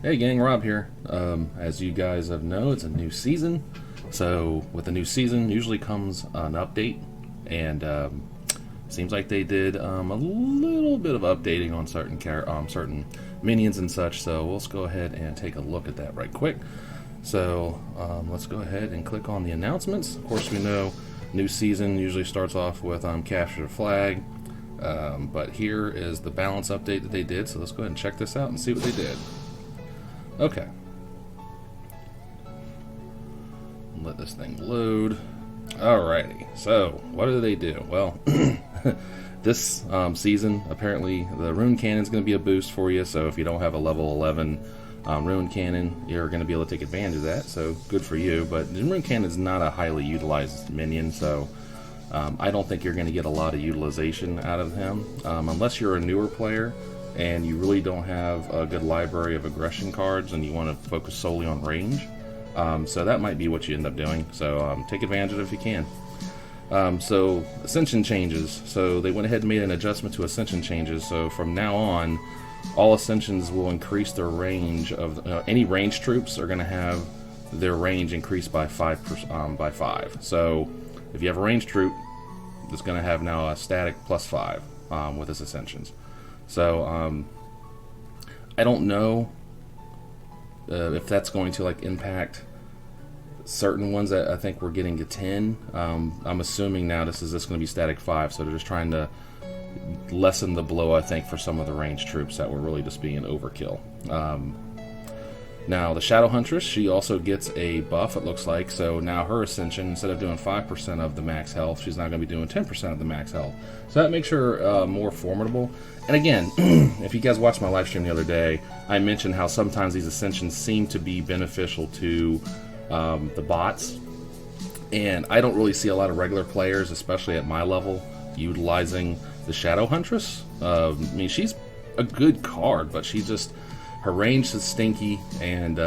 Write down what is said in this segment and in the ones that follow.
Hey gang, Rob here. As you guys have know, it's a new season. So with the new season usually comes an update, and seems like they did a little bit of updating on certain minions and such. So let's go ahead and take a look at that right quick. So let's go ahead and click on the announcements. Of course, we know new season usually starts off with capture the flag, but here is the balance update that they did. So let's go ahead and check this out and see what they did. Okay. Let this thing load. Alrighty. So, what do they do? Well, this season, apparently, the rune cannon is going to be a boost for you. So, if you don't have a level 11 rune cannon, you're going to be able to take advantage of that. So, good for you. But the rune cannon is not a highly utilized minion, so I don't think you're going to get a lot of utilization out of him unless you're a newer player and you really don't have a good library of aggression cards and you want to focus solely on range. So that might be what you end up doing. So take advantage of it if you can. So Ascension Changes. So they went ahead and made an adjustment to Ascension Changes. So from now on, all Ascensions will increase their range of any range troops are going to have their range increased by 5 So if you have a range troop, it's going to have now a static +5 with its Ascensions. So I don't know if that's going to impact certain ones that I think we're getting to 10. I'm assuming now this is just going to be static 5, so they're just trying to lessen the blow, I think, for some of the ranged troops that were really just being overkill. Now the Shadowhunters, she also gets a buff, it looks like. So now her Ascension, instead of doing 5% of the max health, she's now going to be doing 10% of the max health. So that makes her more formidable. And again, if you guys watched my live stream the other day, I mentioned how sometimes these Ascensions seem to be beneficial to the bots. And I don't really see a lot of regular players, especially at my level, utilizing the Shadowhuntress. I mean, she's a good card, but she's just... her range is stinky, and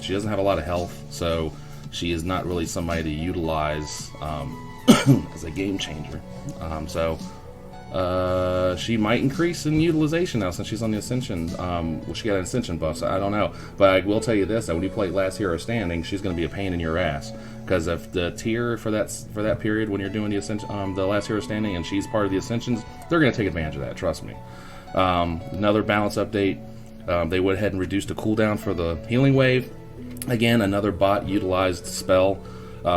she doesn't have a lot of health, so she is not really somebody to utilize as a game changer. She might increase in utilization now since she's on the Ascension. Well, she got an Ascension buff, so I don't know. But I will tell you this, that when you play Last Hero Standing, she's going to be a pain in your ass. Because if the tier for that period when you're doing the Ascension, the Last Hero Standing, and she's part of the Ascensions, they're going to take advantage of that, trust me. Another balance update. They went ahead and reduced the cooldown for the healing wave. Again, another bot utilized spell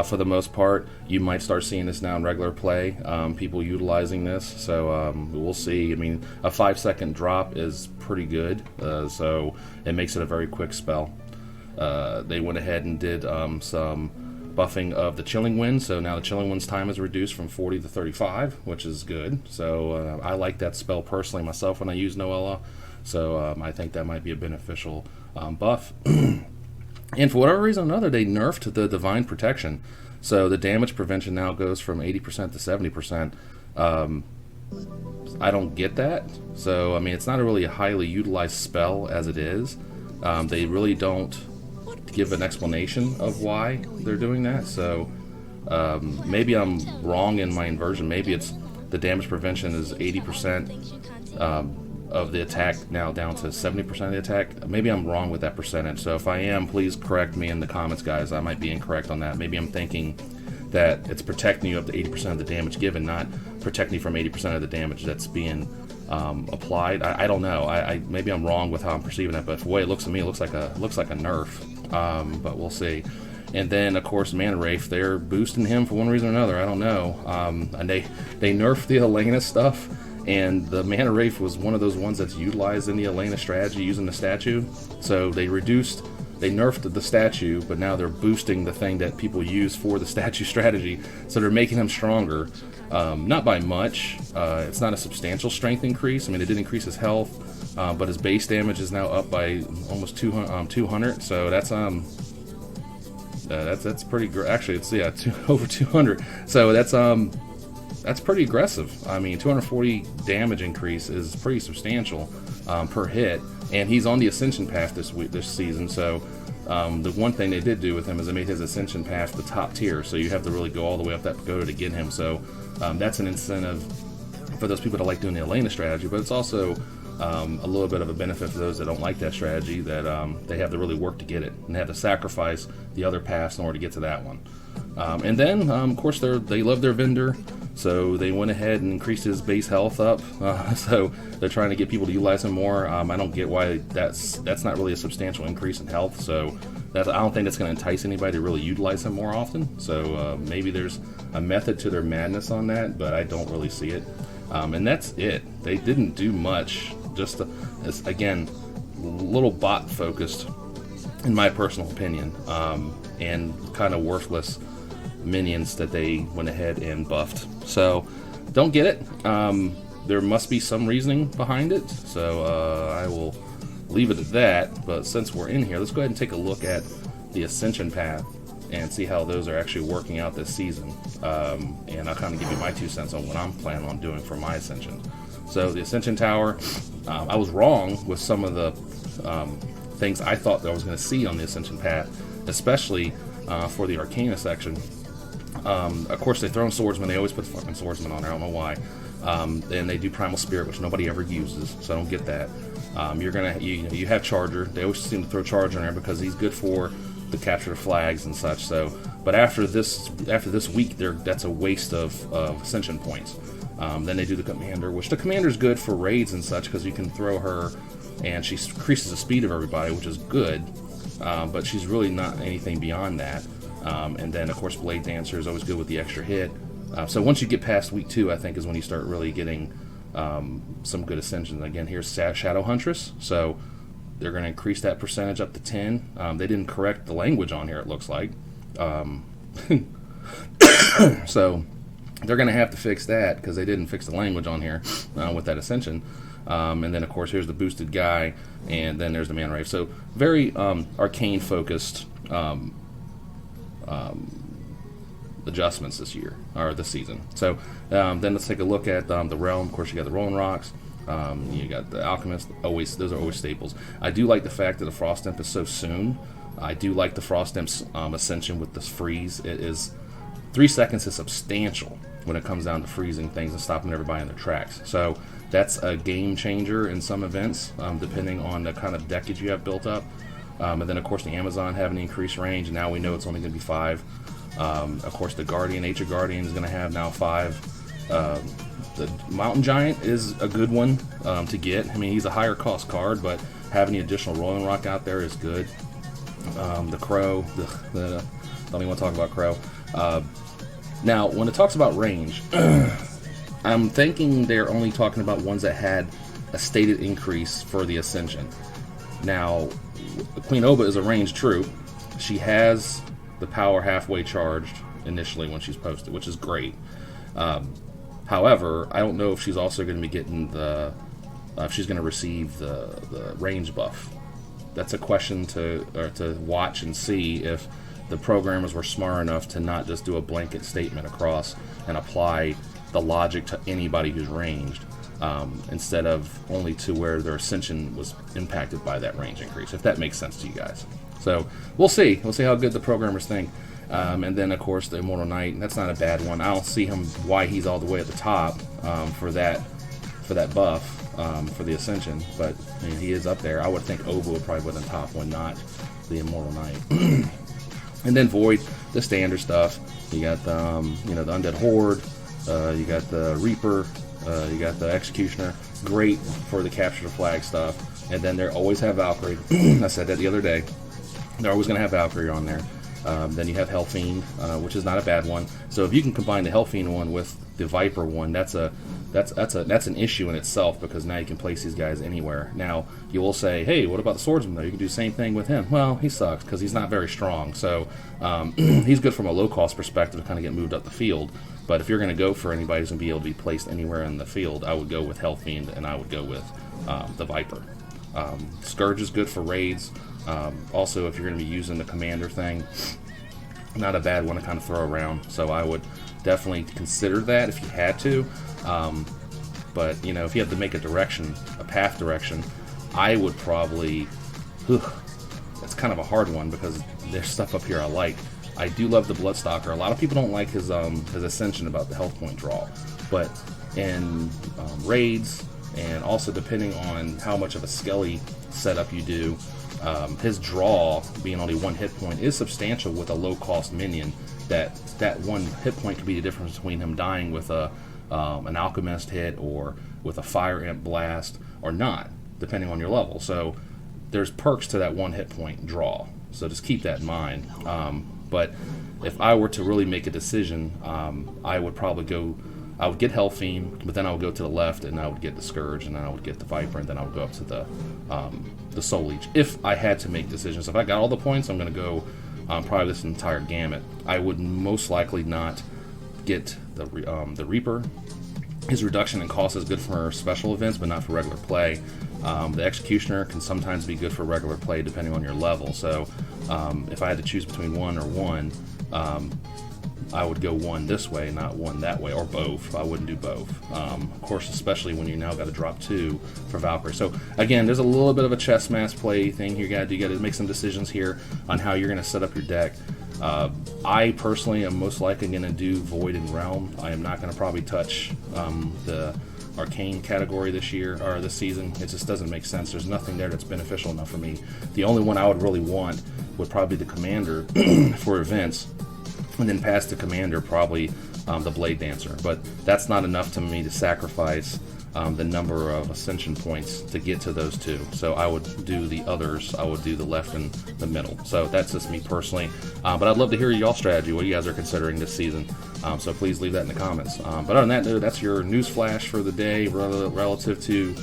for the most part. You might start seeing this now in regular play, people utilizing this. So we'll see. I mean, a 5-second drop is pretty good, so it makes it a very quick spell. They went ahead and did some buffing of the Chilling Wind, so now the Chilling Wind's time is reduced from 40 to 35, which is good. So I like that spell personally myself when I use Noella. So I think that might be a beneficial buff. And for whatever reason or another, they nerfed the Divine Protection. So the damage prevention now goes from 80% to 70%. I don't get that. So, I mean, it's not really a highly utilized spell as it is. They really don't give an explanation of why they're doing that. So maybe I'm wrong in my inversion. Maybe it's the damage prevention is 80%. Of the attack now down to 70% of the attack. Maybe I'm wrong with that percentage, so if I am, please correct me in the comments, guys. I might be incorrect on that. Maybe I'm thinking that it's protecting you up to 80% of the damage given, not protecting you from 80% of the damage that's being applied. I don't know. Maybe I'm wrong with how I'm perceiving it, but the way it looks to me, it looks like a nerf. But we'll see. And then, of course, Mana Wraith, they're boosting him for one reason or another. I don't know. And they nerfed the Elena stuff. And the Mana Wraith was one of those ones that's utilized in the Elena strategy using the statue. So they nerfed the statue, but now they're boosting the thing that people use for the statue strategy. So they're making him stronger. Not by much. It's not a substantial strength increase. I mean, it did increase his health, but his base damage is now up by almost 200. So that's pretty great. Actually, it's over 200. So that's pretty aggressive. I mean, 240 damage increase is pretty substantial per hit, and he's on the Ascension Path this season. So the one thing they did do with him is they made his Ascension Path the top tier. So you have to really go all the way up that pagoda to get him. So that's an incentive for those people that like doing the Elena strategy. But it's also a little bit of a benefit for those that don't like that strategy, that they have to really work to get it and have to sacrifice the other paths in order to get to that one. And then, of course, they love their vendor, so they went ahead and increased his base health up. So they're trying to get people to utilize him more. I don't get why that's not really a substantial increase in health. So I don't think that's going to entice anybody to really utilize him more often. So maybe there's a method to their madness on that, but I don't really see it. And that's it. They didn't do much. Just again, a little bot focused, in my personal opinion, and kind of worthless minions that they went ahead and buffed. So don't get it. There must be some reasoning behind it, so I will leave it at that. But since we're in here, let's go ahead and take a look at the Ascension Path and see how those are actually working out this season. And I'll kind of give you my 2 cents on what I'm planning on doing for my Ascension. So the Ascension Tower, I was wrong with some of the things I thought that I was going to see on the Ascension Path, especially for the Arcana section. Of course, they throw in Swordsman. They always put fucking Swordsman on there. I don't know why. And they do Primal Spirit, which nobody ever uses, so I don't get that. You have Charger. They always seem to throw Charger in there because he's good for the capture of flags and such. So, but after this week, that's a waste of Ascension points. Then they do the Commander, which the Commander's good for raids and such because you can throw her, and she increases the speed of everybody, which is good. But she's really not anything beyond that. And then, of course, Blade Dancer is always good with the extra hit. So once you get past week 2, I think is when you start really getting some good Ascensions. Again, here's Shadowhunters, so they're going to increase that percentage up to 10. They didn't correct the language on here, it looks like. So they're going to have to fix that because they didn't fix the language on here with that Ascension. And then, of course, here's the boosted guy, and then there's the Man Rave. So very arcane-focused adjustments this year, or this season. So then let's take a look at the Realm. Of course, you got the Rolling Rocks. You got the Alchemist. Those are always staples. I do like the fact that the Frost Imp is so soon. I do like the Frost Imp's Ascension with this freeze. It is 3 seconds is substantial when it comes down to freezing things and stopping everybody in their tracks. So that's a game changer in some events, depending on the kind of deckage you have built up. And then, of course, the Amazon having increased range, and now we know it's only going to be 5. Of course, the Guardian, Ancient Guardian, is going to have now 5. The Mountain Giant is a good one to get. I mean, he's a higher cost card, but having the additional Rolling Rock out there is good. The Crow, don't even want to talk about Crow. Now, when it talks about range, I'm thinking they're only talking about ones that had a stated increase for the Ascension. Now, Queen Oba is a ranged troop. She has the power halfway charged initially when she's posted, which is great. However, I don't know if she's also going to be getting if she's going to receive the range buff. That's a question to watch and see if the programmers were smart enough to not just do a blanket statement across and apply the logic to anybody who's ranged, instead of only to where their Ascension was impacted by that range increase, if that makes sense to you guys. So we'll see. We'll see how good the programmers think. And then, of course, the Immortal Knight. That's not a bad one. I don't see why he's all the way at the top for that buff for the Ascension. But I mean, he is up there. I would think Oba would probably be the top one, not the Immortal Knight. And then Void, the standard stuff. You got the Undead Horde. You got the Reaper. You got the Executioner. Great for the capture the flag stuff. And then they always have Valkyrie. I said that the other day. They're always going to have Valkyrie on there. Then you have Hellfiend, which is not a bad one. So if you can combine the Hellfiend one with the Viper one, that's an issue in itself, because now you can place these guys anywhere. Now you will say, hey, what about the Swordsman though? You can do the same thing with him. Well, he sucks because he's not very strong. So he's good from a low cost perspective to kind of get moved up the field. But if you're going to go for anybody who's going to be able to be placed anywhere in the field, I would go with Hellfiend, and I would go with the Viper. Scourge is good for raids. Also, if you're going to be using the commander thing, not a bad one to kind of throw around. So I would definitely consider that if you had to. But if you have to make a path direction, I would probably. It's kind of a hard one because there's stuff up here I like. I do love the Bloodstalker. A lot of people don't like his Ascension about the health point draw, but in raids and also depending on how much of a skelly setup you do, his draw being only 1 hit point is substantial with a low cost minion. That 1 hit point could be the difference between him dying with an alchemist hit or with a fire imp blast or not, depending on your level. So there's perks to that 1 hit point draw, so just keep that in mind. But if I were to really make a decision, I would probably I would get Hellfiend, but then I would go to the left and I would get the Scourge, and then I would get the Viper, and then I would go up to the Soul Leech. If I had to make decisions, if I got all the points, I'm going to go probably this entire gamut. I would most likely not get the Reaper. His reduction in cost is good for special events, but not for regular play. The Executioner can sometimes be good for regular play depending on your level. So if I had to choose between 1 or 1, I would go 1 this way, not 1 that way, or both. I wouldn't do both. Of course, especially when you now got to drop 2 for Valkyrie. So again, there's a little bit of a chess match play thing here. You got to make some decisions here on how you're going to set up your deck. I personally am most likely going to do Void and Realm. I am not going to probably touch the Arcane category this year or this season. It just doesn't make sense. There's nothing there that's beneficial enough for me. The only one I would really want would probably be the Commander for events, and then past the Commander probably the Blade Dancer. But that's not enough to me to sacrifice the number of Ascension points to get to those 2. So I would do the others. I would do the left and the middle. So that's just me personally. But I'd love to hear y'all strategy, what you guys are considering this season. So please leave that in the comments. But other than that, that's your news flash for the day relative to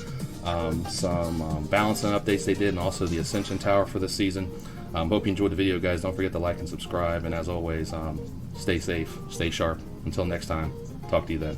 some balancing updates they did, and also the Ascension Tower for this season. Hope you enjoyed the video, guys. Don't forget to like and subscribe. And as always, stay safe, stay sharp. Until next time, talk to you then.